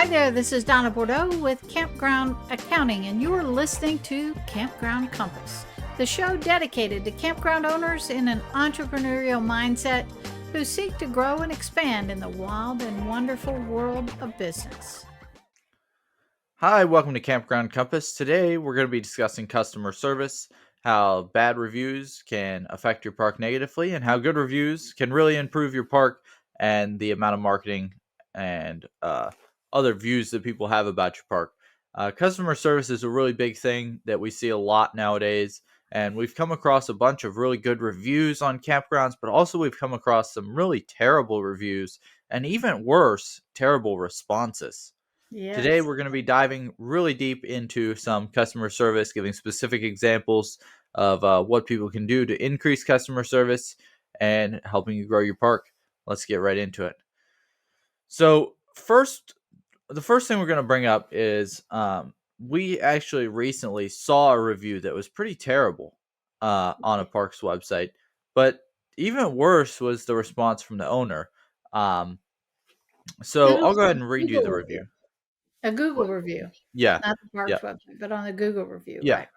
Hi there, this is Donna Bordeaux with Campground Accounting, and you are listening to Campground Compass, the show dedicated to campground owners in an entrepreneurial mindset who seek to grow and expand in the wild and wonderful world of business. Hi, welcome to Campground Compass. Today we're going to be discussing customer service, how bad reviews can affect your park negatively, and how good reviews can really improve your park and the amount of marketing and other views that people have about your park. Customer service is a really big thing that we see a lot nowadays, and we've come across a bunch of really good reviews on campgrounds, but also we've come across some really terrible reviews and even worse, terrible responses. Today, Yes. we're going to be diving really deep into some customer service, giving specific examples of what people can do to increase customer service and helping you grow your park. Let's get right into it. So, the first thing we're going to bring up is we actually recently saw a review that was pretty terrible on a park's website, but even worse was the response from the owner. Um, And so, it I'll was go ahead and a read you Google the review. review. A Google What? review, Yeah, not the yeah, park's website, but on the Google review, yeah. right?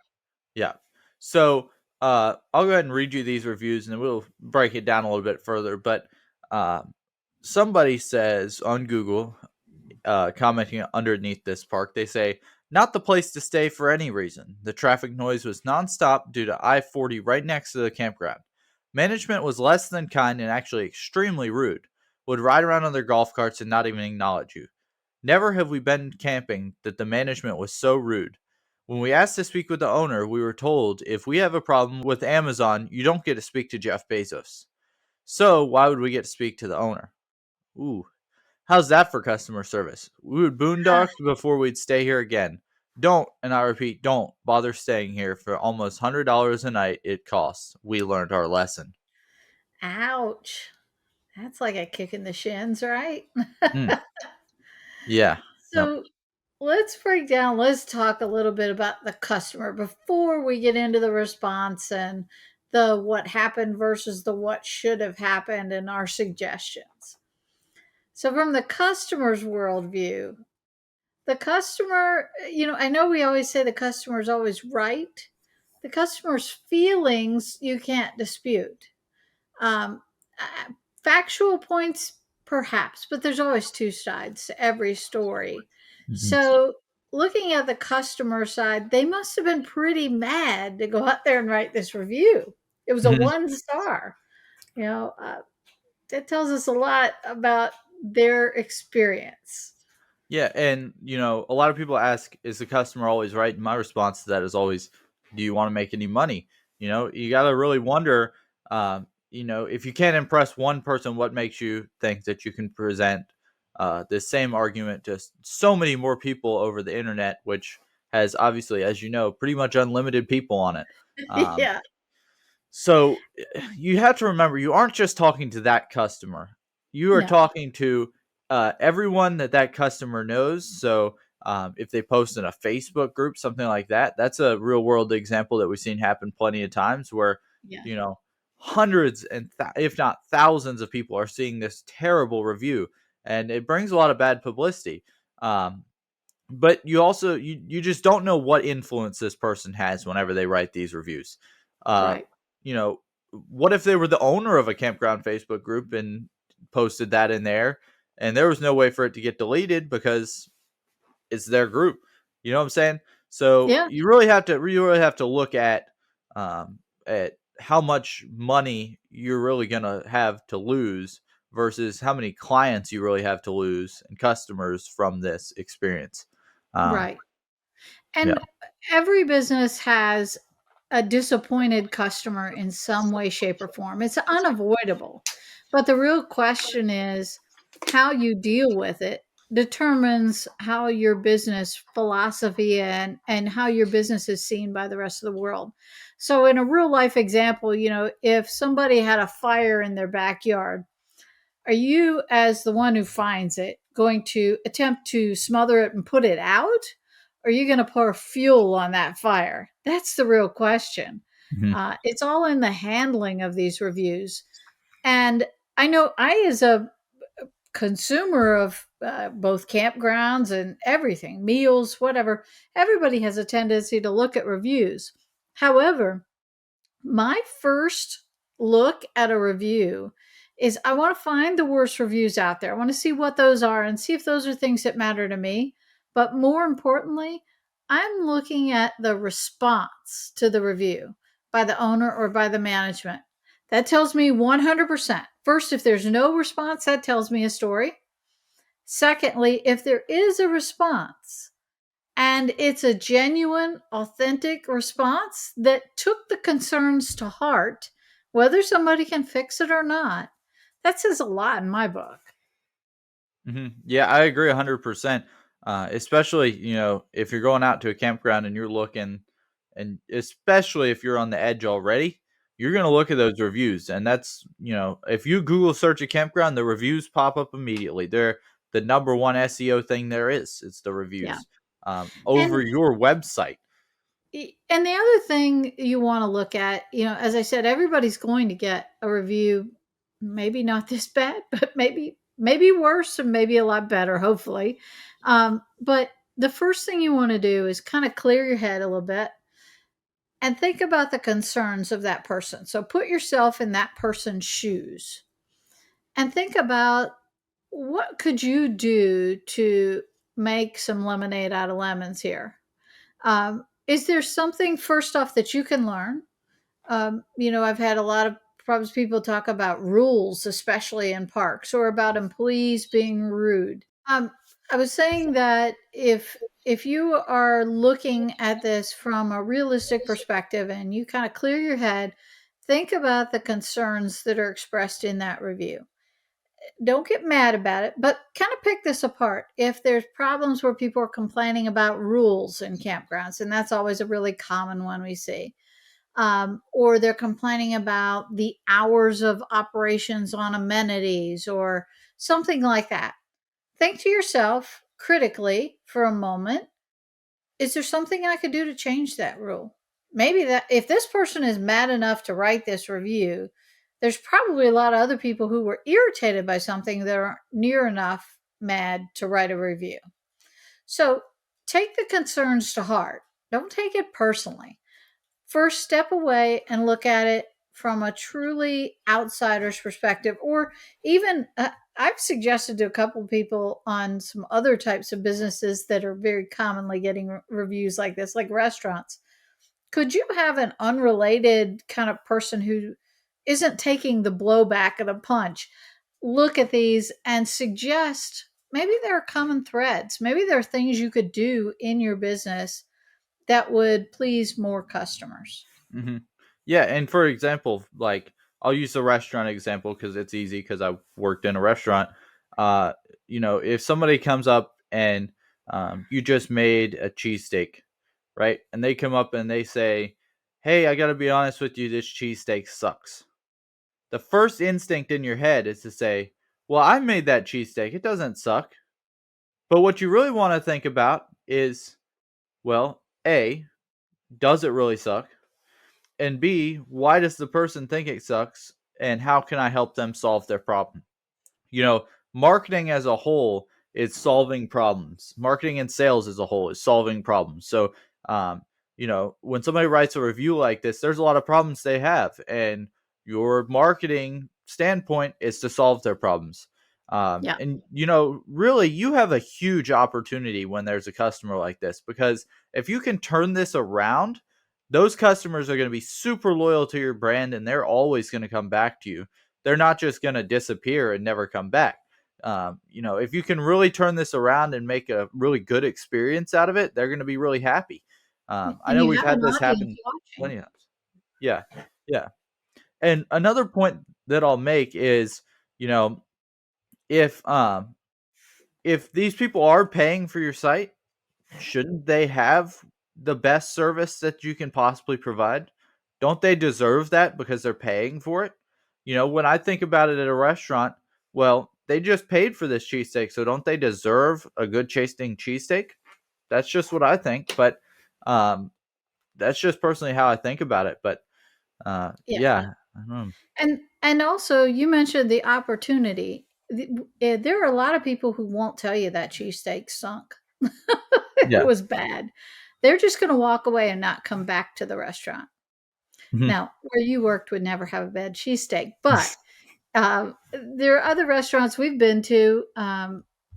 Yeah. So I'll go ahead and read you these reviews and then we'll break it down a little bit further. But uh, somebody says on Google, commenting underneath this park, they say, not the place to stay for any reason. The traffic noise was nonstop due to I 40 right next to the campground. Management was less than kind and actually extremely rude. Would ride around on their golf carts and not even acknowledge you. Never have we been camping that the management was so rude. When we asked to speak with the owner, we were told if we have a problem with Amazon, you don't get to speak to Jeff Bezos. So why would we get to speak to the owner? Ooh, how's that for customer service? We would boondock before we'd stay here again. Don't, and I repeat, don't bother staying here for almost $100 a night it costs. We learned our lesson. Ouch. That's like a kick in the shins, right? Mm, yeah. Yep. So let's talk a little bit about the customer before we get into the response and the what happened versus the what should have happened and our suggestions. So, from the customer's worldview, the customer, I know we always say the customer is always right. The customer's feelings you can't dispute. Um, Factual points, perhaps, but there's always two sides to every story. Hmm. So, looking at the customer side, they must have been pretty mad to go out there and write this review. It was a one star. You know, that tells us a lot about their experience. Yeah, and a lot of people ask, "Is the customer always right?" And my response to that is always, "Do you want to make any money?" You got to really wonder, if you can't impress one person, what makes you think that you can present the same argument to so many more people over the internet, which has obviously, as you know, pretty much unlimited people on it. Um, Yeah, so you have to remember, you aren't just talking to that customer. You are no, talking to everyone that customer knows. So if they post in a Facebook group, something like that, that's a real world example that we've seen happen plenty of times where, yeah, you know, hundreds and if not thousands of people are seeing this terrible review. And it brings a lot of bad publicity. Um, but you just don't know what influence this person has whenever they write these reviews. Uh, right. you know, what if they were the owner of a campground Facebook group and posted that in there, and there was no way for it to get deleted because it's their group. You know what I'm saying? So Yeah, you really have to look at how much money you're really gonna have to lose versus how many clients you really have to lose and customers from this experience. Um, right. yeah. And every business has a disappointed customer in some way, shape, or form. It's unavoidable. But the real question is how you deal with it determines how your business philosophy and how your business is seen by the rest of the world. So in a real life example, if somebody had a fire in their backyard, are you, as the one who finds it, going to attempt to smother it and put it out? Or are you going to pour fuel on that fire? That's the real question. Mhm. It's all in the handling of these reviews. And I know I, as a consumer of both campgrounds and everything, meals, whatever, everybody has a tendency to look at reviews. However, my first look at a review is I want to find the worst reviews out there. I want to see what those are and see if those are things that matter to me. But more importantly, I'm looking at the response to the review by the owner or by the management. That tells me 100%. First, if there's no response, that tells me a story. Secondly, if there is a response, and it's a genuine, authentic response that took the concerns to heart, whether somebody can fix it or not. That says a lot in my book. Yeah, I agree 100%. Especially, if you're going out to a campground and you're looking, and especially if you're on the edge already, you're going to look at those reviews. And that's, if you Google search a campground, the reviews pop up immediately. They're the number one SEO thing there is. It's the Yeah. reviews over And your website. and the other thing you want to look at, as I said, everybody's going to get a review, maybe not this bad, but maybe worse and maybe a lot better, hopefully. But the first thing you want to do is kind of clear your head a little bit and think about the concerns of that person. So put yourself in that person's shoes and think about what could you do to make some lemonade out of lemons here. Is there something first off that you can learn? I've had a lot of problems. People talk about rules, especially in parks, or about employees being rude. I was saying that if you are looking at this from a realistic perspective and you kind of clear your head, think about the concerns that are expressed in that review. Don't get mad about it, but kind of pick this apart. If there's problems where people are complaining about rules in campgrounds, and that's always a really common one we see, or they're complaining about the hours of operations on amenities or something like that, think to yourself critically for a moment, is there something I could do to change that rule? Maybe that if this person is mad enough to write this review, there's probably a lot of other people who were irritated by something that aren't near enough mad to write a review. So take the concerns to heart. Don't take it personally. First, step away and look at it from a truly outsider's perspective, or even I've suggested to a couple of people on some other types of businesses that are very commonly getting reviews like this, like restaurants. Could you have an unrelated kind of person who isn't taking the blowback of the punch look at these and suggest maybe there are common threads? Maybe there are things you could do in your business that would please more customers. hmm Yeah, and for example, like I'll use the restaurant example because it's easy because I worked in a restaurant. Uh, if somebody comes up and you just made a cheesesteak, right? And they come up and they say, "Hey, I got to be honest with you, this cheesesteak sucks." The first instinct in your head is to say, "Well, I made that cheesesteak. It doesn't suck." But what you really want to think about is, well, A, does it really suck? And B, why does the person think it sucks? And how can I help them solve their problem? You know, Marketing as a whole is solving problems. Marketing and sales as a whole is solving problems. So, um, when somebody writes a review like this, there's a lot of problems they have, and your marketing standpoint is to solve their problems. Yeah. And really, you have a huge opportunity when there's a customer like this, because if you can turn this around, those customers are going to be super loyal to your brand, and they're always going to come back to you. They're not just going to disappear and never come back. If you can really turn this around and make a really good experience out of it, they're going to be really happy. I And know you we've have an had this audience happen watching. plenty of times. Yeah, yeah. And another point that I'll make is, you know, if if these people are paying for your site, shouldn't they have the best service that you can possibly provide? Don't they deserve that because they're paying for it? When I think about it at a restaurant, well, they just paid for this cheesesteak, so don't they deserve a good tasting cheesesteak? That's just what I think, but um, that's just personally how I think about it. But Yeah. yeah, I don't know. And also you mentioned the opportunity. There are a lot of people who won't tell you that cheesesteak sunk. It Yeah. was bad. They're just going to walk away and not come back to the restaurant. Mhm. Now, where you worked would never have a bad cheesesteak, but there are other restaurants we've been to,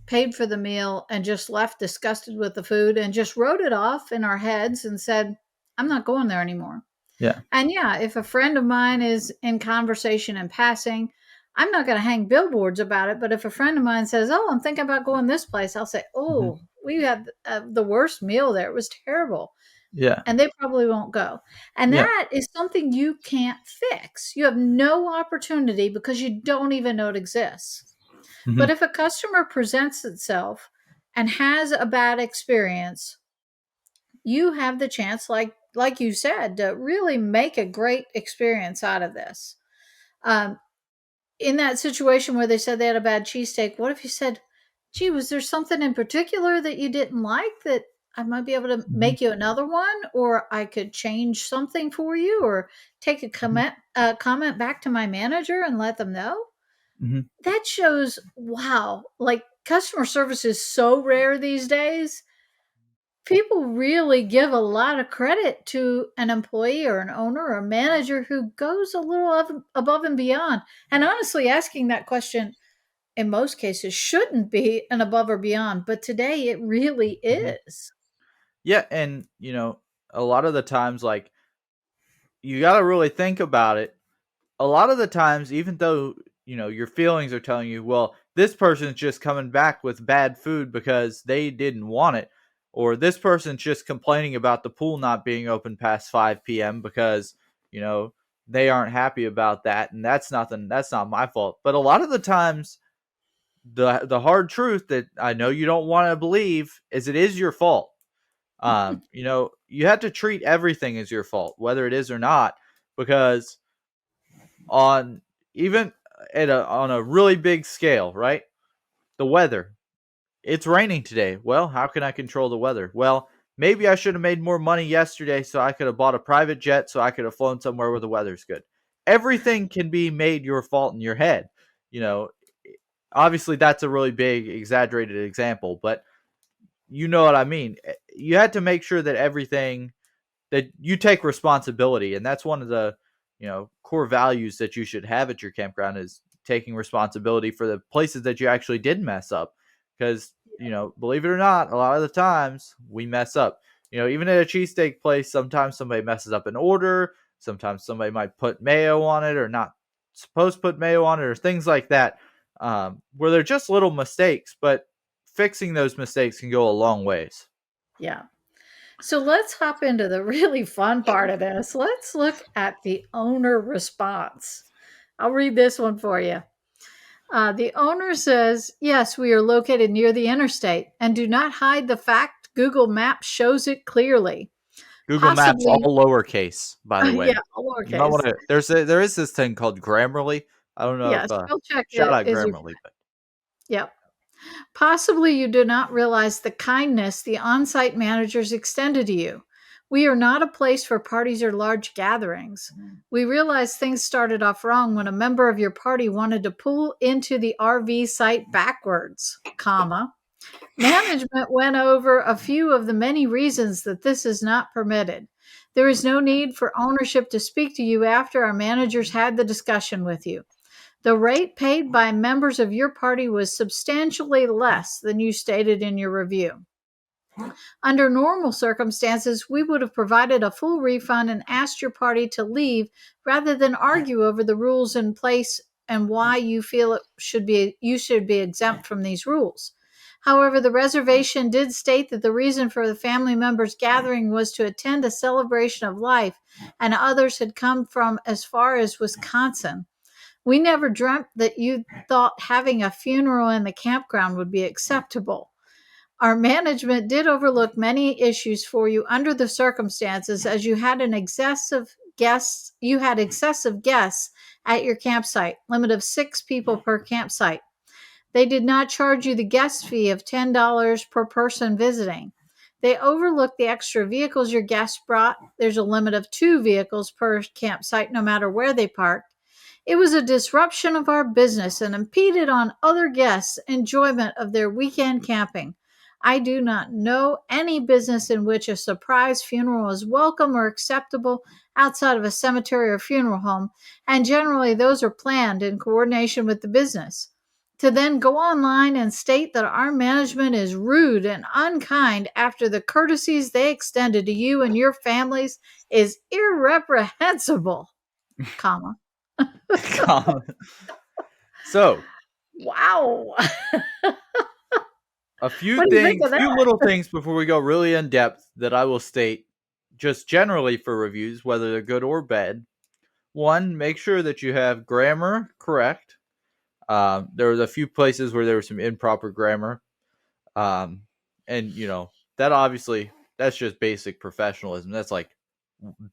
paid for the meal and just left disgusted with the food and just wrote it off in our heads and said, I'm not going there anymore. Yeah. And yeah, if a friend of mine is in conversation and passing, I'm not going to hang billboards about it. But if a friend of mine says, "Oh, I'm thinking about going this place," I'll say, Mhm. "Oh, we had the worst meal there. It was terrible." Yeah. And they probably won't go. And Yeah. that is something you can't fix. You have no opportunity because you don't even know it exists. But Mhm. if a customer presents itself and has a bad experience, you have the chance, like you said, to really make a great experience out of this. Um, in that situation where they said they had a bad cheesesteak, what if you said, "Gee, was there something in particular that you didn't like that I might be able to Mhm. make you another one, or I could change something for you, or take a Mhm. comment back to my manager and let them know?" Mhm. That shows, wow, like customer service is so rare these days. People really give a lot of credit to an employee or an owner or a manager who goes a little above and beyond. And honestly, asking that question in most cases shouldn't be an above or beyond, but today it really Mhm. is. Yeah, and a lot of the times, like, you got to really think about it. A lot of the times, even though your feelings are telling you, well, this person's just coming back with bad food because they didn't want it, or this person's just complaining about the pool not being open past 5 p.m. because you know they aren't happy about that, and that's nothing. That's not my fault. But a lot of the times, the hard truth that I know you don't want to believe is it is your fault. You have to treat everything as your fault, whether it is or not, because on even on a really big scale, right? The weather. It's raining today. Well, how can I control the weather? Well, maybe I should have made more money yesterday so I could have bought a private jet so I could have flown somewhere where the weather's good. Everything can be made your fault in your head. You know, obviously that's a really big exaggerated example, but you know what I mean. You had to make sure that everything that you take responsibility, and that's one of the core values that you should have at your campground is taking responsibility for the places that you actually did mess up, because believe it or not, a lot of the times we mess up. Even at a cheesesteak place, sometimes somebody messes up an order, sometimes somebody might put mayo on it or not supposed to put mayo on it, or things like that, where they're just little mistakes, but fixing those mistakes can go a long ways. Yeah. So let's hop into the really fun part of this. Let's look at the owner response. I'll read this one for you. The owner says, "Yes, we are located near the interstate and do not hide the fact Google Maps shows it clearly. Google Maps all Possibly," lowercase, by the yeah, way. all You might lowercase. wanna there is this thing called Grammarly. I don't know Yeah, if, spell check shout out is your Grammarly, but yep. Possibly you do not realize the kindness the on site managers extended to you. We are not a place for parties or large gatherings. We realize things started off wrong when a member of your party wanted to pull into the RV site backwards, comma. Management went over a few of the many reasons that this is not permitted. There is no need for ownership to speak to you after our managers had the discussion with you. The rate paid by members of your party was substantially less than you stated in your review. Under normal circumstances, we would have provided a full refund and asked your party to leave rather than argue over the rules in place and why you feel you should be exempt from these rules. However, the reservation did state that the reason for the family members gathering was to attend a celebration of life, and others had come from as far as Wisconsin. We never dreamt that you thought having a funeral in the campground would be acceptable. Our management did overlook many issues for you under the circumstances as you had excessive guests at your campsite, limit of 6 people per campsite. They did not charge you the guest fee of $10 per person visiting. They overlooked the extra vehicles your guests brought. There's a limit of 2 vehicles per campsite no matter where they parked. It was a disruption of our business and impeded on other guests' enjoyment of their weekend camping. I do not know any business in which a surprise funeral is welcome or acceptable outside of a cemetery or funeral home, and generally those are planned in coordination with the business. To then go online and state that our management is rude and unkind after the courtesies they extended to you and your families is irreprehensible, comma. So, Wow. a few What do you think things, of few that? little things before we go really in depth that I will state just generally for reviews, whether they're good or bad. One, make sure that you have grammar correct. There was a few places where there was some improper grammar. Um, and that obviously that's just basic professionalism. That's like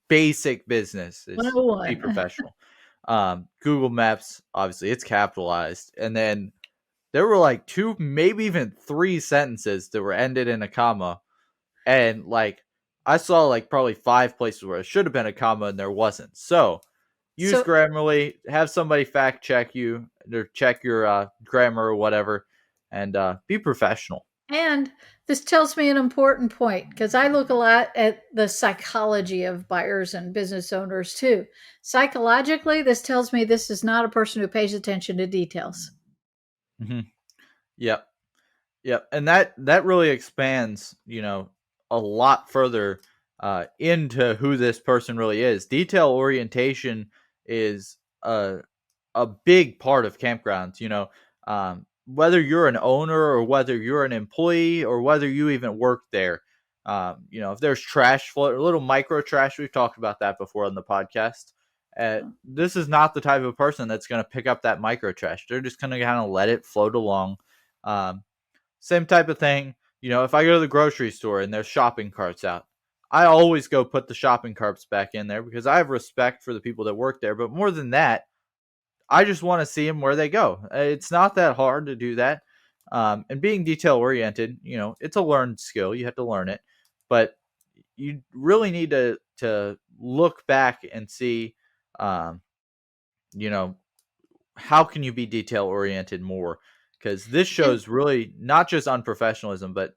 basic business is be 101. professional. Google Maps, obviously, it's capitalized, and then there were like two, maybe even three sentences that were ended in a comma, and like I saw like probably five places where it should have been a comma and there wasn't. So use So, Grammarly, have somebody fact check you or check your grammar or whatever, and be professional. and this tells me an important point because I look a lot at the psychology of buyers and business owners too. Psychologically, this tells me this is not a person who pays attention to details. Hmm. Yep. Yep, and that really expands, a lot further into who this person really is. Detail orientation is a big part of campgrounds. Whether you're an owner or whether you're an employee or whether you even work there. If there's trash float, little micro trash, we've talked about that before on the podcast. This is not the type of person that's going to pick up that micro trash. They're just going to kind of let it float along. Um, Same type of thing. If I go to the grocery store and there's shopping carts out, I always go put the shopping carts back in there because I have respect for the people that work there. But more than that, I just want to see them where they go. It's not that hard to do that. And being detail oriented, it's a learned skill. You have to learn it, but you really need to look back and see, um, you know, how can you be detail oriented more? Because this And shows really not just unprofessionalism, but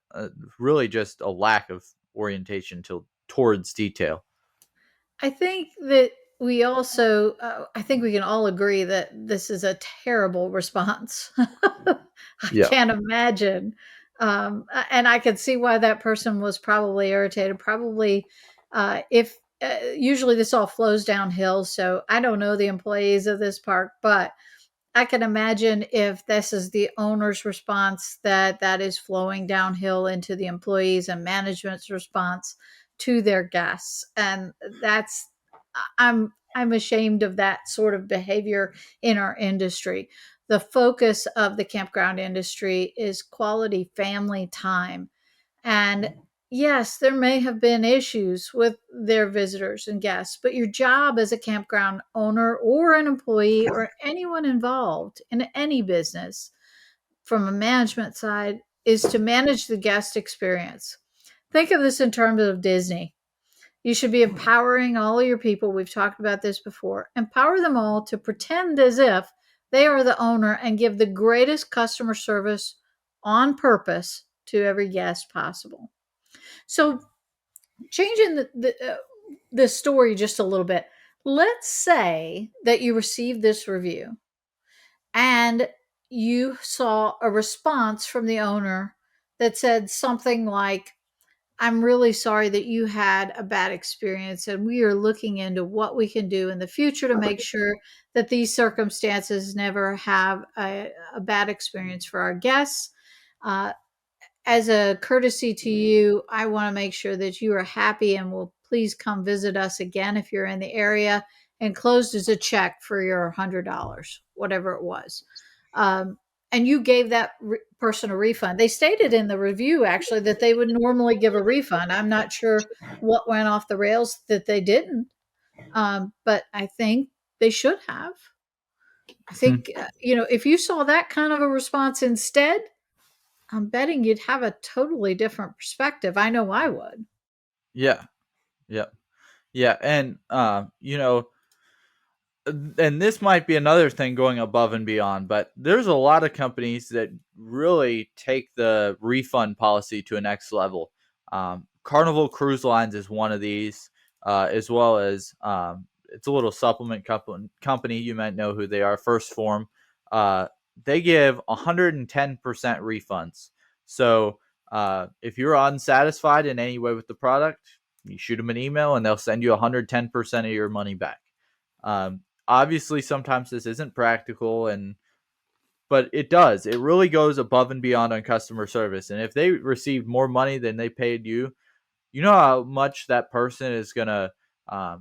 really just a lack of orientation towards detail. I think that we also, I think we can all agree that this is a terrible response. I Yeah. can't imagine. And I could see why that person was probably irritated. Probably, if usually this all flows downhill. So I don't know the employees of this park, but I can imagine if this is the owner's response that that is flowing downhill into the employees and management's response to their guests. And that's I'm ashamed of that sort of behavior in our industry. The focus of the campground industry is quality family time. And yes, there may have been issues with their visitors and guests, but your job as a campground owner or an employee or anyone involved in any business from a management side is to manage the guest experience. Think of this in terms of Disney. You should be empowering all of your people. We've talked about this before. Empower them all to pretend as if they are the owner and give the greatest customer service on purpose to every guest possible. So, changing the story just a little bit. Let's say that you received this review and you saw a response from the owner that said something like, I'm really sorry that you had a bad experience, and we are looking into what we can do in the future to make sure that these circumstances never have a bad experience for our guests. Uh, as a courtesy to you, I want to make sure that you are happy and will please come visit us again if you're in the area. Enclosed is a check for your $100, whatever it was. And you gave that person a refund. They stated in the review actually that they would normally give a refund. I'm not sure what went off the rails that they didn't, but I think they should have. I think, if you saw that kind of a response instead, I'm betting you'd have a totally different perspective. I know I would. Yeah. Yeah. Yeah. And and this might be another thing going above and beyond, but there's a lot of companies that really take the refund policy to a next level. Carnival Cruise Lines is one of these, as well as it's a little supplement company. You might know who they are, First Form. Uh, they give 110% refunds. So if you're unsatisfied in any way with the product, you shoot them an email and they'll send you 110% of your money back. Obviously, sometimes this isn't practical, but it does. It really goes above and beyond on customer service. And if they received more money than they paid you, you know how much that person is gonna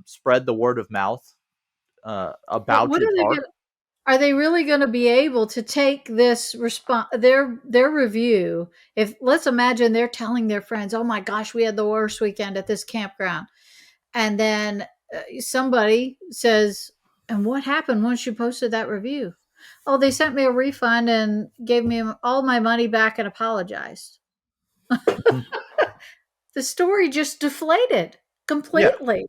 spread the word of mouth But about what your are they card. going are they really going to be able to take this response their review? If let's imagine they're telling their friends, "Oh my gosh, we had the worst weekend at this campground." And then somebody says, "And what happened once you posted that review?" "Oh, they sent me a refund and gave me all my money back and apologized." Mhm. The story just deflated Yeah, completely.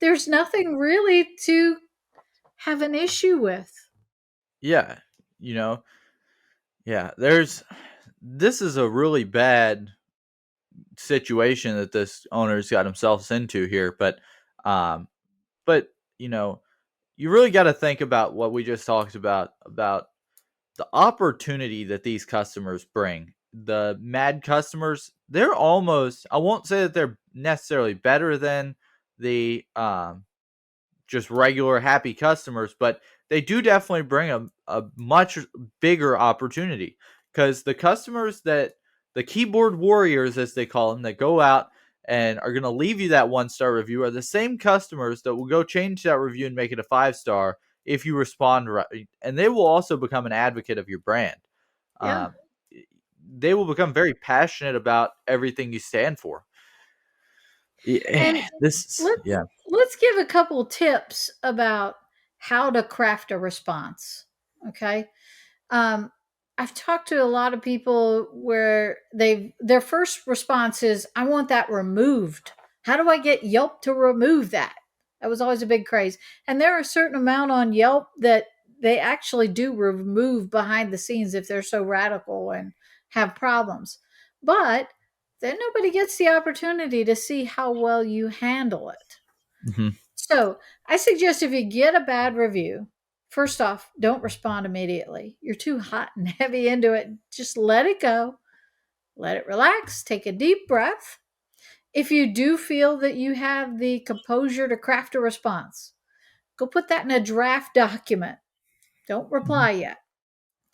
There's nothing really to have an issue with. yeah, you know, yeah. This is a really bad situation that this owner's got himself into here, um, but you know, you really got to think about what we just talked about the opportunity that these customers bring. The mad customers, they're almost, I won't say that they're necessarily better than the just regular happy customers, but they do definitely bring a much bigger opportunity because the customers that the keyboard warriors, as they call them, that go out and are going to leave you that 1 star review are the same customers that will go change that review and make it a 5 star if you respond right. And they will also become an advocate of your brand. Yeah. Um, they will become very passionate about everything you stand for. And This, let's yeah. let's give a couple tips about how to craft a response. Okay. um, I've talked to a lot of people where their first response is, "I want that removed. How do I get Yelp to remove that?" That was always a big craze. And there are a certain amount on Yelp that they actually do remove behind the scenes if they're so radical and have problems. But then nobody gets the opportunity to see how well you handle it. Hmm. So I suggest if you get a bad review, first off, don't respond immediately. You're too hot and heavy into it. Just let it go, let it relax, take a deep breath. If you do feel that you have the composure to craft a response, go put that in a draft document. Don't Hmm. reply yet.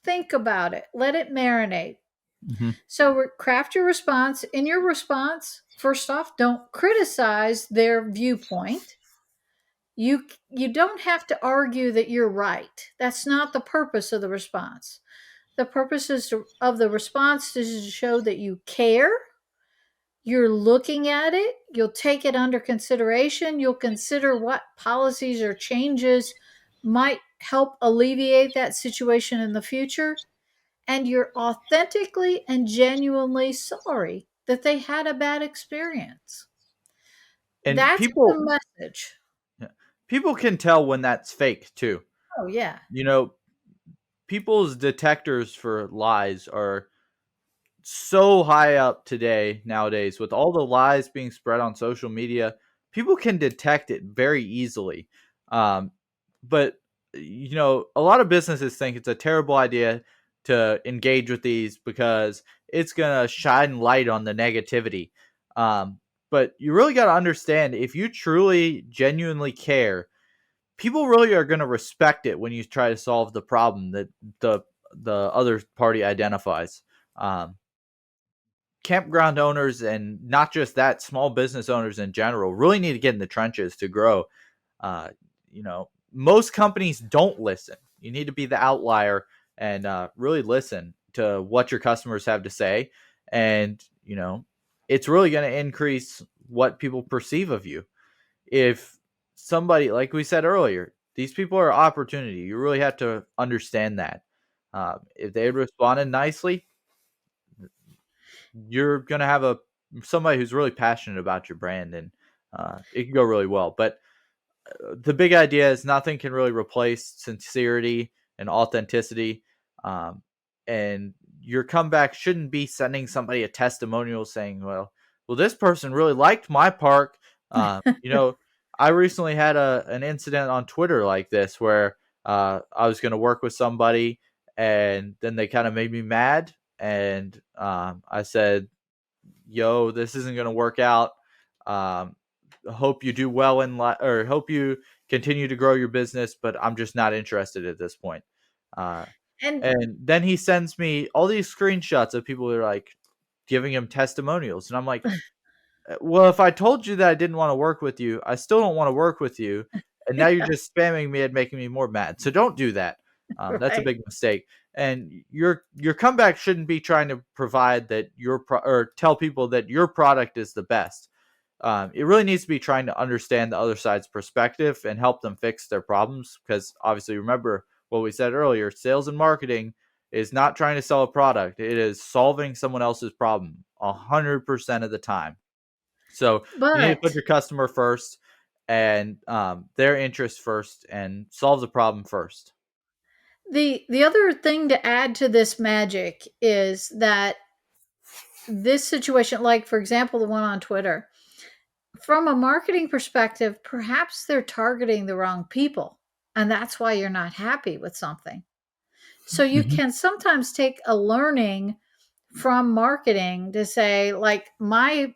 Think about it, let it marinate. Hmm. So, craft your response. In your response, first off, don't criticize their viewpoint. You don't have to argue that you're right. That's not the purpose of the response. The purpose of the response is to show that you care, you're looking at it, you'll take it under consideration, you'll consider what policies or changes might help alleviate that situation in the future, and you're authentically and genuinely sorry that they had a bad experience. And That's the message. yeah, people can tell when that's fake too. Oh, yeah. You know, people's detectors for lies are so high up today nowadays with all the lies being spread on social media. People can detect it very easily. Um, but a lot of businesses think it's a terrible idea to engage with these because it's gonna shine light on the negativity. Um, but you really got to understand if you truly, genuinely care, people really are going to respect it when you try to solve the problem that the the other party identifies. Um, Campground owners and not just that, small business owners in general really need to get in the trenches to grow. Most companies don't listen. You need to be the outlier and really listen to what your customers have to say, and it's really going to increase what people perceive of you. If somebody, like we said earlier, these people are opportunity. You really have to understand that. If they responded nicely, you're gonna have a somebody who's really passionate about your brand, and it can go really well. But the big idea is nothing can really replace sincerity and authenticity. Um, and your comeback shouldn't be sending somebody a testimonial saying, well, this person really liked my park. You know, I recently had an incident on Twitter like this where I was going to work with somebody, and then they kind of made me mad, and I said, "Yo, this isn't going to work out. Um, hope you do well in life, or hope you continue to grow your business, but I'm just not interested at this point." Uh, And and then he sends me all these screenshots of people that are like giving him testimonials, and I'm like, well, if I told you that I didn't want to work with you, I still don't want to work with you, and now you're just spamming me and making me more mad. So don't do that. That's a right. big mistake. And your comeback shouldn't be trying to provide that or tell people that your product is the best. It really needs to be trying to understand the other side's perspective and help them fix their problems. Because obviously, remember what we said earlier: sales and marketing is not trying to sell a product; it is solving someone else's problem 100% of the time. So you need to put But your customer first and their interest first and solve the problem first. the other thing to add to this magic is that this situation, like for example, the one on Twitter, from a marketing perspective, perhaps they're targeting the wrong people. And that's why you're not happy with something. So you Mhm. can sometimes take a learning from marketing to say, like, my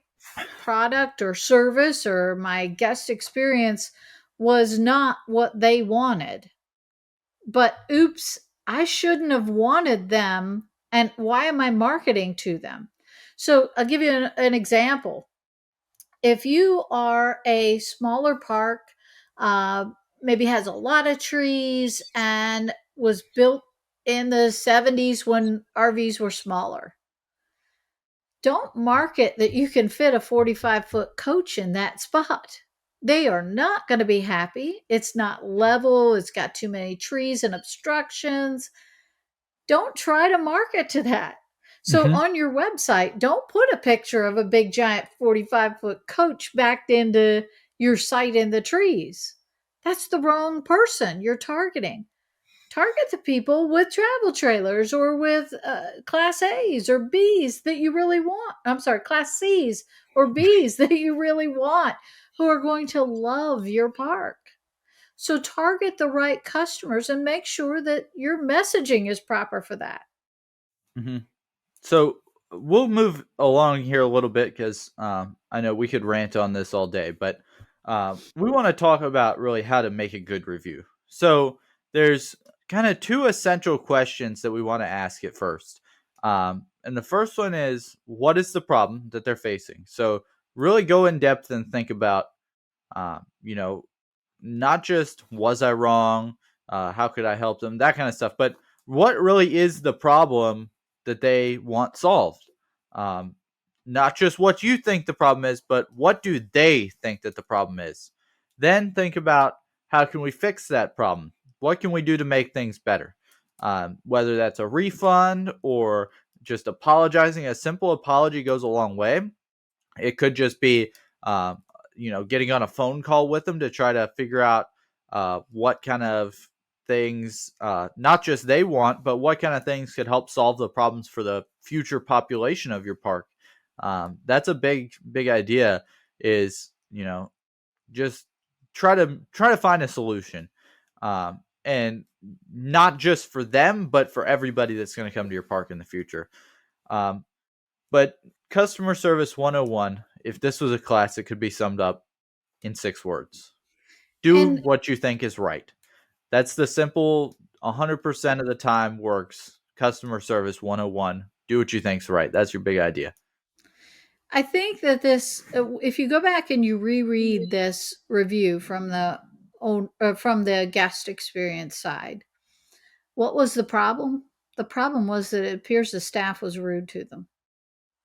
product or service or my guest experience was not what they wanted. But oops, I shouldn't have wanted them. And why am I marketing to them? So I'll give you an example. If you are a smaller park, uh, maybe has a lot of trees and was built in the 70s when RVs were smaller, don't market that you can fit a 45-foot coach in that spot. They are not going to be happy. It's not level, it's got too many trees and obstructions. Don't try to market to that. So Mhm. on your website, don't put a picture of a big giant 45-foot coach backed into your site in the trees. That's the wrong person you're targeting. Target the people with travel trailers or with class A's or B's that you really want. I'm sorry, class C's or B's that you really want, who are going to love your park. So target the right customers and make sure that your messaging is proper for that. Mhm. So we'll move along here a little bit because I know we could rant on this all day, but we want to talk about really how to make a good review. So there's kind of two essential questions that we want to ask at first. And the first one is, what is the problem that they're facing? So really go in depth and think about, you know, not just was I wrong, how could I help them, that kind of stuff, but what really is the problem that they want solved? Um, Not just what you think the problem is, but what do they think that the problem is? Then think about how can we fix that problem? What can we do to make things better? Whether that's a refund or just apologizing, a simple apology goes a long way. It could just be, um, getting on a phone call with them to try to figure out what kind of things, not just they want, but what kind of things could help solve the problems for the future population of your park. That's a big idea. Is just try to find a solution, and not just for them, but for everybody that's going to come to your park in the future. Um, but customer service 101, if this was a class, it could be summed up in 6 words: do And what you think is right. That's the simple, 100% of the time works. Customer service 101: do what you think's right. That's your big idea. I think that if you go back and you reread this review from from the guest experience side, what was the problem? The problem was that it appears the staff was rude to them.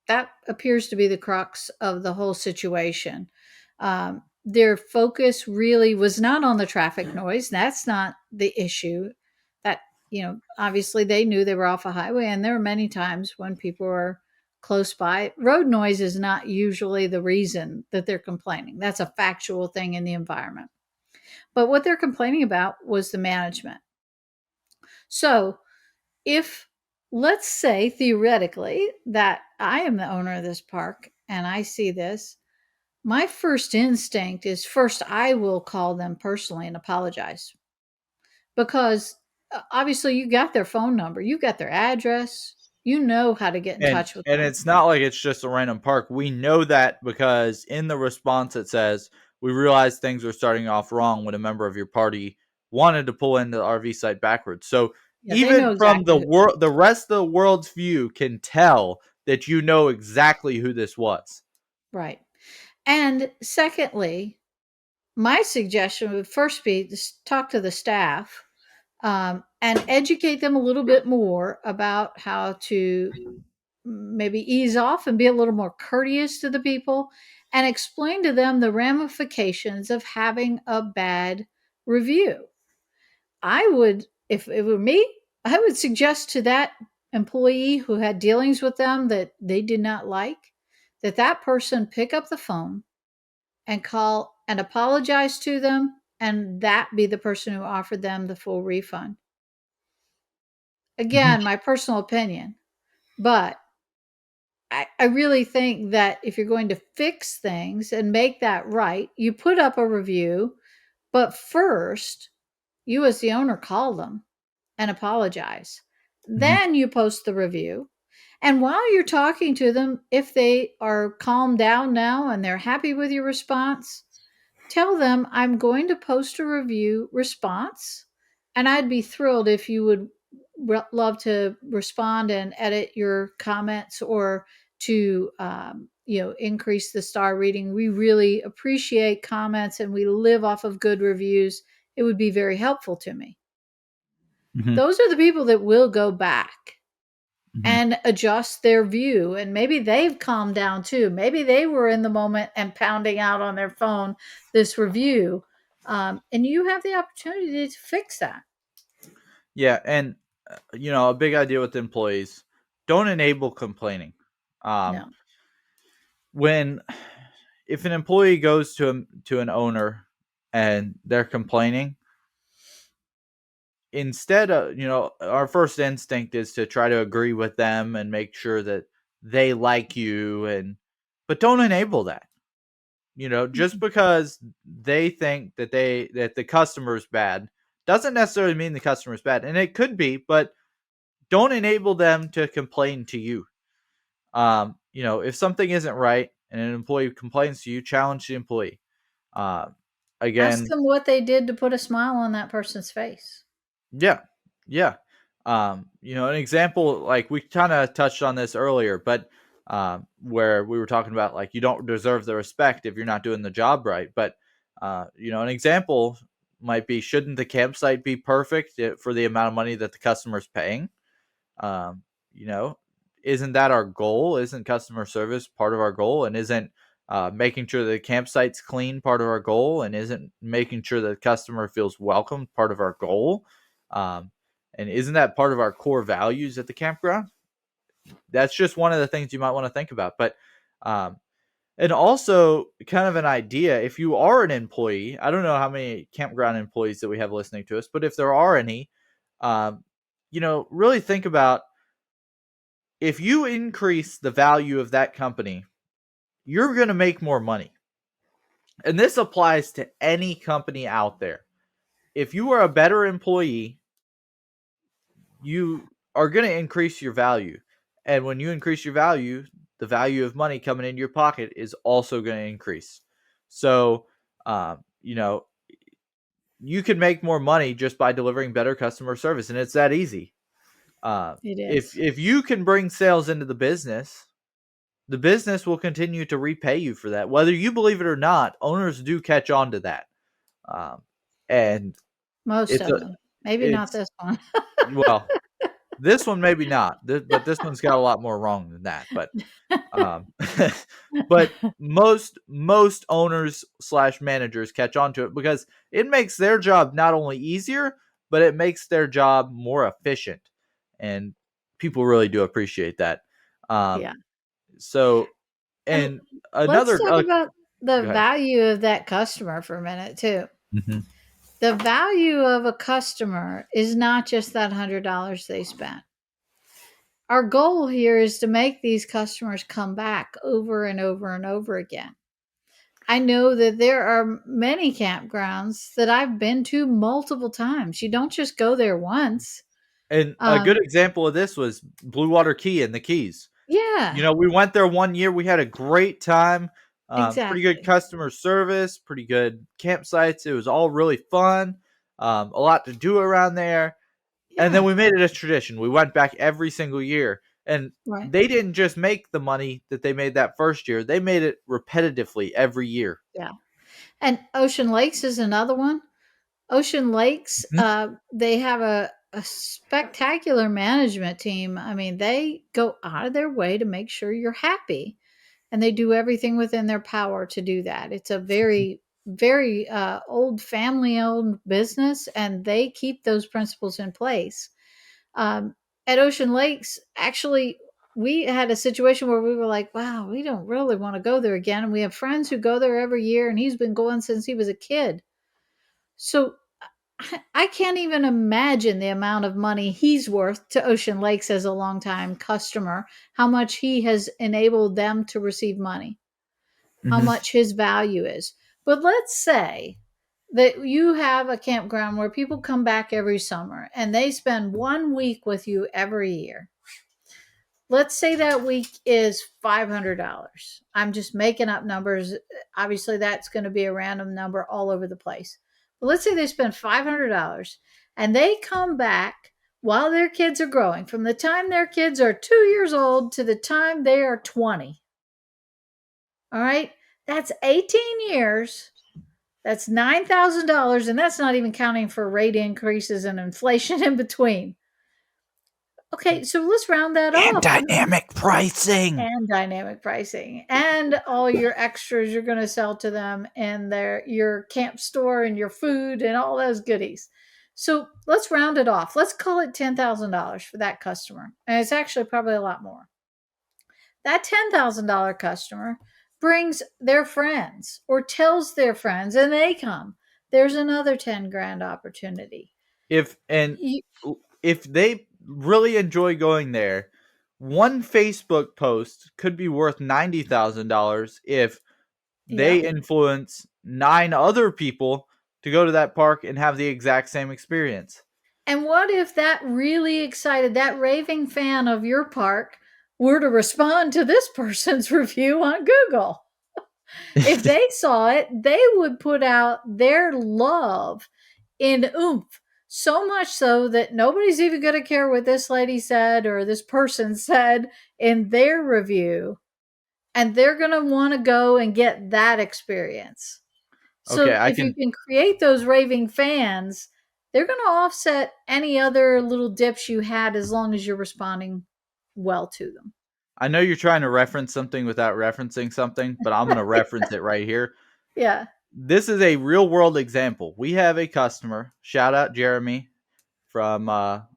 That appears to be the crux of the whole situation. Their focus really was not on the traffic noise. That's not the issue. That, obviously they knew they were off a highway, and there were many times when people were close by. Road noise is not usually the reason that they're complaining. That's a factual thing in the environment. But what they're complaining about was the management. So if, let's say theoretically that I am the owner of this park and I see this, my first instinct is first I will call them personally and apologize, because obviously you got their phone number, you got their address, you know how to get in And touch with and them. it's not like it's just a random park. We know that because in the response it says, "We realized things were starting off wrong when a member of your party wanted to pull into the RV site backwards." So Yeah, they even know from the exactly who. world, the rest of the world's view can tell that you know exactly who this was. Right. And secondly, my suggestion would first be to talk to the staff, and educate them a little bit more about how to maybe ease off and be a little more courteous to the people, and explain to them the ramifications of having a bad review. I would, if it were me, I would suggest to that employee who had dealings with them that they did not like, that that person pick up the phone and call and apologize to them, and that be the person who offered them the full refund. Mhm. Again, my personal opinion, but I really think that if you're going to fix things and make that right, you put up a review, but first, you as the owner call them and apologize. Mhm. Then you post the review. And while you're talking to them, if they are calmed down now and they're happy with your response, tell them I'm going to post a review response, and I'd be thrilled if you would love to respond and edit your comments, or to increase the star reading. We really appreciate comments and we live off of good reviews. It would be very helpful to me. Mhm. Those are the people that will go back Mhm. and adjust their view. And maybe they've calmed down too. Maybe they were in the moment and pounding out on their phone this review. And you have the opportunity to fix that. Yeah, and a big idea with employees: don't enable complaining. Um, No, when if an employee goes to an owner and they're complaining, instead of our first instinct is to try to agree with them and make sure that they like you, and but don't enable that. Just because they think that the customer's bad doesn't necessarily mean the customer's bad, and it could be, but don't enable them to complain to you. If something isn't right and an employee complains to you, challenge the employee. uh, ask Again, them what they did to put a smile on that person's face. yeah, yeah. An example, like we kind of touched on this earlier, but where we were talking about, like, you don't deserve the respect if you're not doing the job right. But an example might be, shouldn't the campsite be perfect for the amount of money that the customer's paying? Um, you know, isn't that our goal? Isn't customer service part of our goal? And isn't making sure the campsite's clean part of our goal? And isn't making sure that the customer feels welcome part of our goal? Um, and isn't that part of our core values at the campground? That's just one of the things you might want to think about. But um, and also, kind of an idea, if you are an employee, I don't know how many campground employees that we have listening to us, but if there are any, um, really think about, if you increase the value of that company, you're going to make more money. And this applies to any company out there. If you are a better employee, you are going to increase your value. And when you increase your value, the value of money coming into your pocket is also going to increase. So, um, you know, you can make more money just by delivering better customer service, and it's that easy. Uh, It if is. if you can bring sales into the business will continue to repay you for that. Whether you believe it or not, owners do catch on to that. Um, and Most it's of a, them. Maybe not it's, this one. well, this one maybe not, but this one's got a lot more wrong than that. Um, but most owners slash managers catch on to it because it makes their job not only easier, but it makes their job more efficient, and people really do appreciate that. Um, Yeah. so, And and let's another, talk about the go ahead. value of that customer for a minute too. Mhm. The value of a customer is not just that $100 they spent. Our goal here is to make these customers come back over and over and over again. I know that there are many campgrounds that I've been to multiple times. You don't just go there once. And a good Um, example of this was Blue Water Key in the Keys. yeah, We went there one year. We had a great time. Pretty good exactly. customer service, pretty good campsites. It was all really fun. A lot to do around there. And then Yeah, we made it a tradition. We went back every single year. And right. they didn't just make the money that they made that first year, they made it repetitively every year. Yeah. And Ocean Lakes is another one. Ocean Lakes, Mhm. they have a spectacular management team. I mean, they go out of their way to make sure you're happy, and they do everything within their power to do that. It's a very, very old family owned business, and they keep those principles in place. Um, at Ocean Lakes, actually, we had a situation where we were like, wow, we don't really want to go there again. And we have friends who go there every year, and he's been going since he was a kid. So I can't even imagine the amount of money he's worth to Ocean Lakes as a longtime customer, how much he has enabled them to receive money, how Mhm. much his value is. But let's say that you have a campground where people come back every summer and they spend 1 week with you every year. Let's say that week is $500. I'm just making up numbers. Obviously, that's going to be a random number all over the place. But let's say they spend $500 and they come back while their kids are growing, from the time their kids are 2 years old to the time they are 20. All right. That's 18 years. That's $9,000. And that's not even counting for rate increases and inflation in between. Okay. So let's round that And off. dynamic pricing. And dynamic pricing and all your extras you're going to sell to them and their your camp store and your food and all those goodies. So let's round it off. Let's call it $10,000 for that customer. And it's actually probably a lot more. That $10,000 customer brings their friends or tells their friends and they come. There's another 10 grand opportunity. If and You, if they really enjoy going there, one Facebook post could be worth $90,000 if they yep. influence 9 other people to go to that park and have the exact same experience. And what if that really excited, that raving fan of your park were to respond to this person's review on Google? If they saw it, they would put out their love in oomph. So much so that nobody's even going to care what this lady said or this person said in their review. And they're going to want to go and get that experience. Okay, So I if you can can create those raving fans, they're going to offset any other little dips you had as long as you're responding well to them. I know you're trying to reference something without referencing something, but I'm going to reference it right here. Yeah. This is a real world example. We have a customer, shout out Jeremy from Holden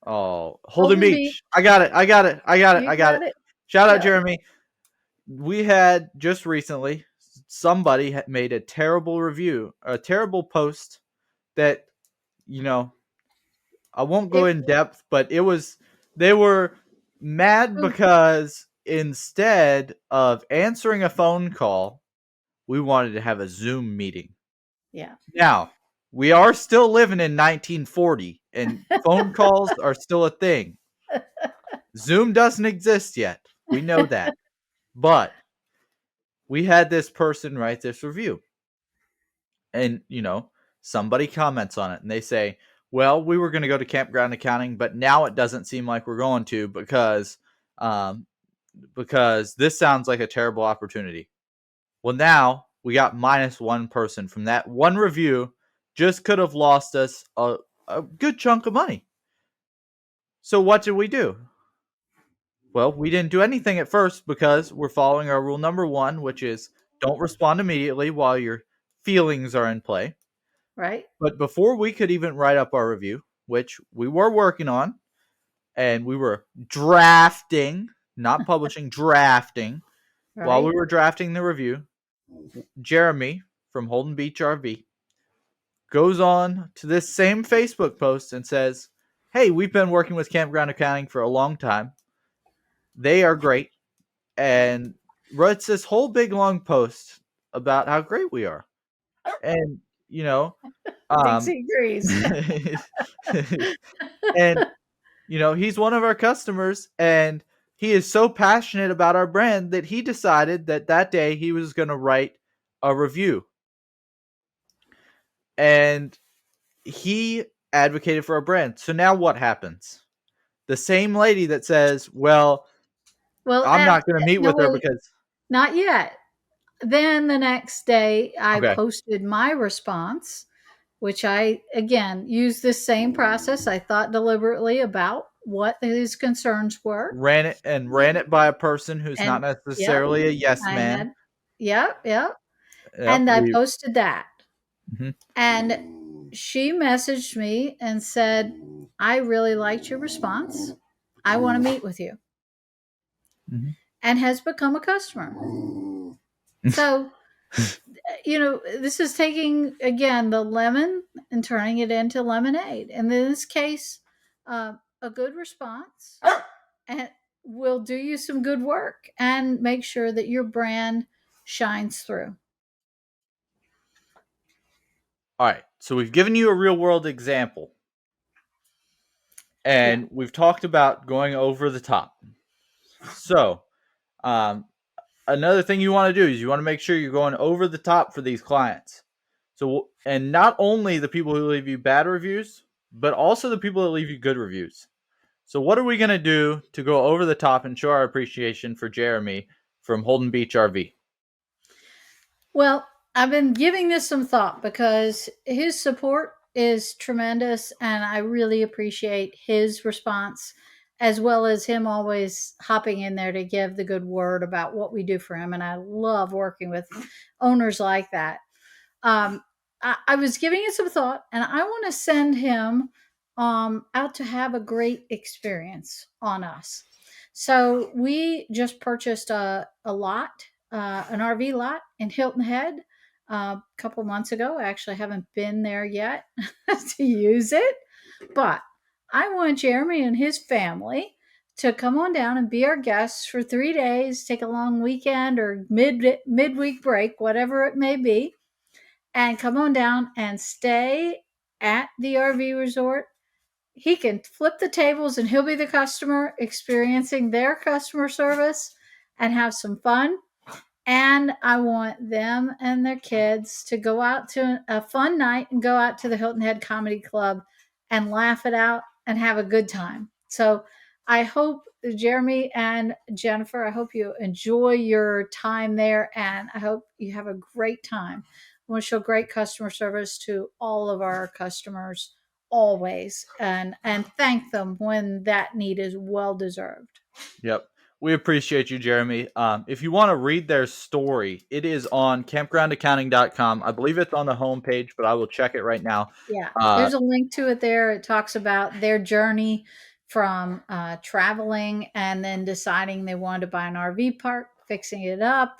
Holden Beach, Beach. I got it. I got it. I got it. you I got got it. it. Shout out Yeah. Jeremy. We had just recently somebody had made a terrible review, a terrible post that you know I won't go It, in depth, but they were mad ooh, because instead of answering a phone call, we wanted to have a Zoom meeting. yeah. Now, we are still living in 1940 and phone calls are still a thing. Zoom doesn't exist yet. We know that. But we had this person write this review. And, somebody comments on it and they say, well, we were going to go to campground accounting, but now it doesn't seem like we're going to um, because this sounds like a terrible opportunity. Well, now we got minus one person from that one review, just could have lost us a good chunk of money. So what did we do? Well, we didn't do anything at first because we're following our rule number one, which is don't respond immediately while your feelings are in play. Right. But before we could even write up our review, which we were working on, and we were drafting, not publishing, drafting, while we Right. were drafting the review, Jeremy from Holden Beach RV goes on to this same Facebook post and says, "Hey, we've been working with Campground Accounting for a long time. They are great," and writes this whole big long post about how great we are. And you know, um, Dixie agrees. and he's one of our customers, and he is so passionate about our brand that he decided that that day he was going to write a review. And he advocated for our brand. So now what happens? The same lady that says, "Well, Well, I'm not going to meet no, with her wait, because." not yet. Then the next day, I Okay. posted my response, which I, again, used this same process. I thought deliberately about what his concerns were. Ran it by a person who's not And yep, necessarily a yes I man. had, yep, yep. Yep. And I We. posted that. Mhm, And she messaged me and said, I really liked your response. I want to meet with you, mhm. and has become a customer. So, this is taking, again, the lemon and turning it into lemonade. And in this case, a good response and will do you some good work and make sure that your brand shines through. All right. So we've given you a real world example, Yeah. and we've talked about going over the top. So, um, another thing you want to do is you want to make sure you're going over the top for these clients. So, and not only the people who leave you bad reviews, but also the people that leave you good reviews. So, what are we going to do to go over the top and show our appreciation for Jeremy from Holden Beach RV? Well, I've been giving this some thought because his support is tremendous, and I really appreciate his response as well as him always hopping in there to give the good word about what we do for him. And I love working with owners like that. I was giving it some thought, and I want to send him out to have a great experience on us. So we just purchased a lot, an RV lot in Hilton Head a couple months ago. I actually haven't been there yet to use it, but I want Jeremy and his family to come on down and be our guests for 3 days, take a long weekend or midweek break, whatever it may be, and come on down and stay at the RV resort. He can flip the tables and he'll be the customer experiencing their customer service and have some fun. And I want them and their kids to go out to a fun night and go out to the Hilton Head Comedy Club and laugh it out and have a good time. So I hope, Jeremy and Jennifer, I hope you enjoy your time there, and I hope you have a great time. I want to show great customer service to all of our customers always, and thank them when that need is well deserved. Yep. We appreciate you, Jeremy. If you want to read their story, it is on campgroundaccounting.com. I believe it's on the homepage, but I will check it right now. Yeah, Uh, there's a link to it there. It talks about their journey from traveling and then deciding they wanted to buy an RV park, fixing it up,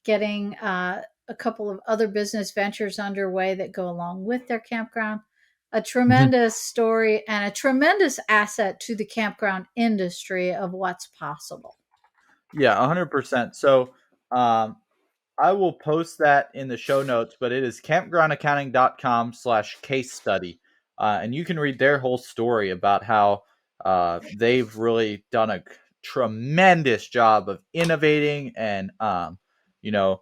getting a couple of other business ventures underway that go along with their campground. A tremendous story and a tremendous asset to the campground industry of what's possible. yeah, 100%. So, um, I will post that in the show notes, but it is campgroundaccounting.com/case study. And you can read their whole story about how they've really done a tremendous job of innovating and, you know,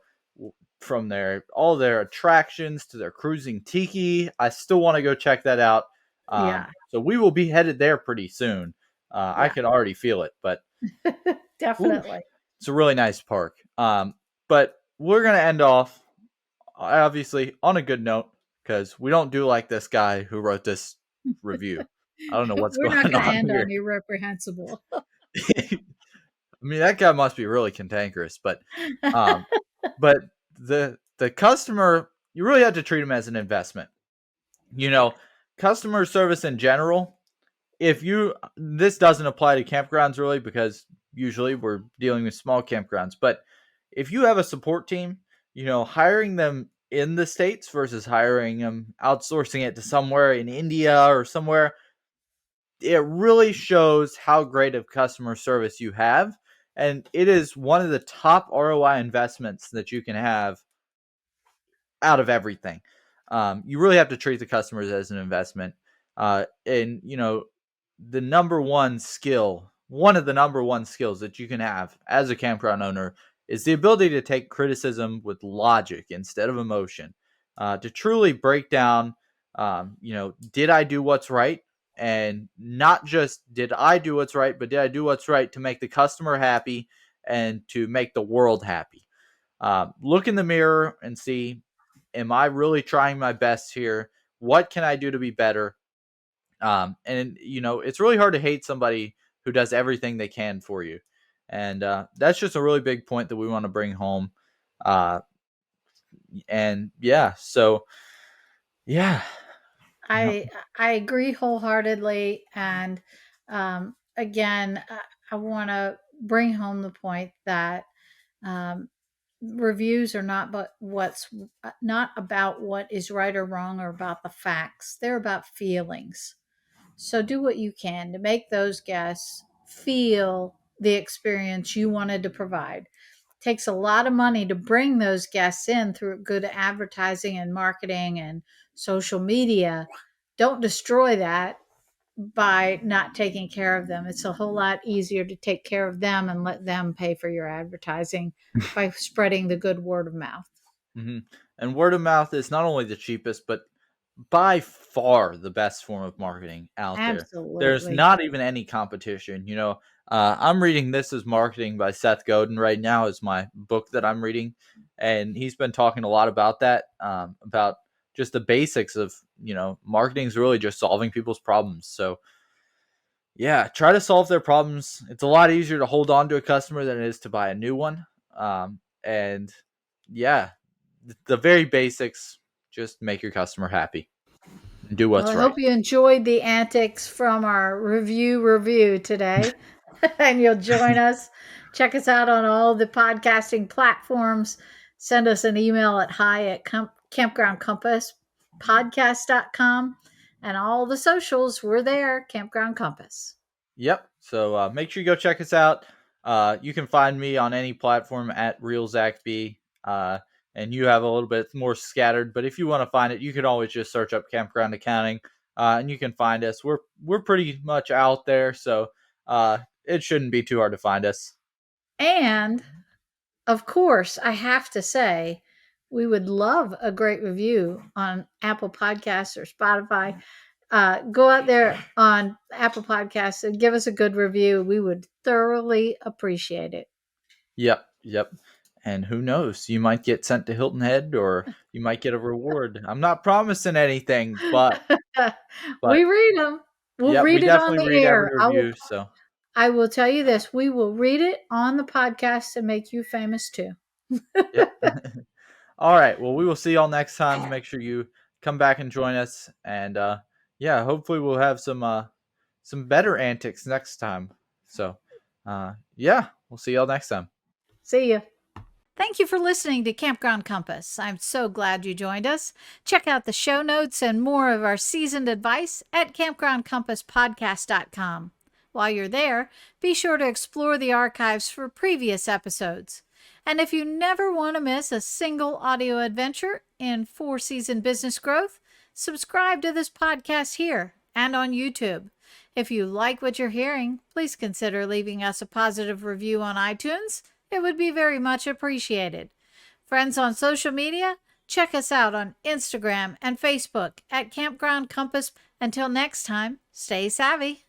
from all their attractions to their cruising tiki. I still want to go check that out. Yeah, So we will be headed there pretty soon. I yeah, can already feel it, but ooh, definitely. it's a really nice park. But we're gonna end off obviously on a good note because we don't do like this guy who wrote this review. I don't know what's We're going not going to on end on here. irreprehensible. I mean, that guy must be really cantankerous, um, but the customer, you really have to treat him as an investment. You Yeah, know, customer service in general. If you This doesn't apply to campgrounds really because usually we're dealing with small campgrounds, but if you have a support team, hiring them in the States versus hiring them, outsourcing it to somewhere in India or somewhere, it really shows how great of customer service you have. And it is one of the top ROI investments that you can have out of everything. You really have to treat the customers as an investment. And, the number one skill, one of the number one skills that you can have as a campground owner is the ability to take criticism with logic instead of emotion, to truly break down, did I do what's right? And not just did I do what's right, but did I do what's right to make the customer happy and to make the world happy? Look in the mirror and see, am I really trying my best here? What can I do to be better? And it's really hard to hate somebody who does everything they can for you. And that's just a really big point that we want to bring home. Uh, and yeah, so yeah. I I agree wholeheartedly, and again, I want to bring home the point that um, reviews are not but what's not about what is right or wrong or about the facts. They're about feelings. So do what you can to make those guests feel the experience you wanted to provide. Takes a lot of money to bring those guests in through good advertising and marketing and social media. Don't destroy that by not taking care of them. It's a whole lot easier to take care of them and let them pay for your advertising by spreading the good word of mouth. hmm And word of mouth is not only the cheapest, but by far the best form of marketing out there. There's Absolutely. not even any competition. I'm reading This Is Marketing by Seth Godin right now, is my book that I'm reading. And he's been talking a lot about that, about just the basics of, marketing is really just solving people's problems. So, yeah, try to solve their problems. It's a lot easier to hold on to a customer than it is to buy a new one. And yeah, the very basics, just make your customer happy and do Well, what's I right. hope you enjoyed the antics from our review today and you'll join us. Check us out on all the podcasting platforms. Send us an email at campground compass podcast.com and all the socials. We're there, Campground Compass. Yep. So make sure you go check us out. You can find me on any platform at RealZachB. And you have a little bit more scattered, but if you want to find it, you can always just search up Campground Accounting, and you can find us. We're pretty much out there, so it shouldn't be too hard to find us. And of course, I have to say, we would love a great review on Apple Podcasts or Spotify. Go out there on Apple Podcasts and give us a good review. We would thoroughly appreciate it. Yep. Yep. And who knows? You might get sent to Hilton Head, or you might get a reward. I'm not promising anything, but We read them. We'll yeah, we read it on definitely the read every air. review. So I will tell you this: we will read it on the podcast and make you famous too. yep. All right. Well, we will see y'all next time. Make sure you come back and join us. And yeah, hopefully we'll have some better antics next time. So yeah, we'll see y'all next time. See you. Thank you for listening to Campground Compass. I'm so glad you joined us. Check out the show notes and more of our seasoned advice at campgroundcompasspodcast.com. While you're there, be sure to explore the archives for previous episodes. And if you never want to miss a single audio adventure in 4-season business growth, subscribe to this podcast here and on YouTube. If you like what you're hearing, please consider leaving us a positive review on iTunes. It would be very much appreciated. Friends on social media, check us out on Instagram and Facebook at Campground Compass. Until next time, stay savvy.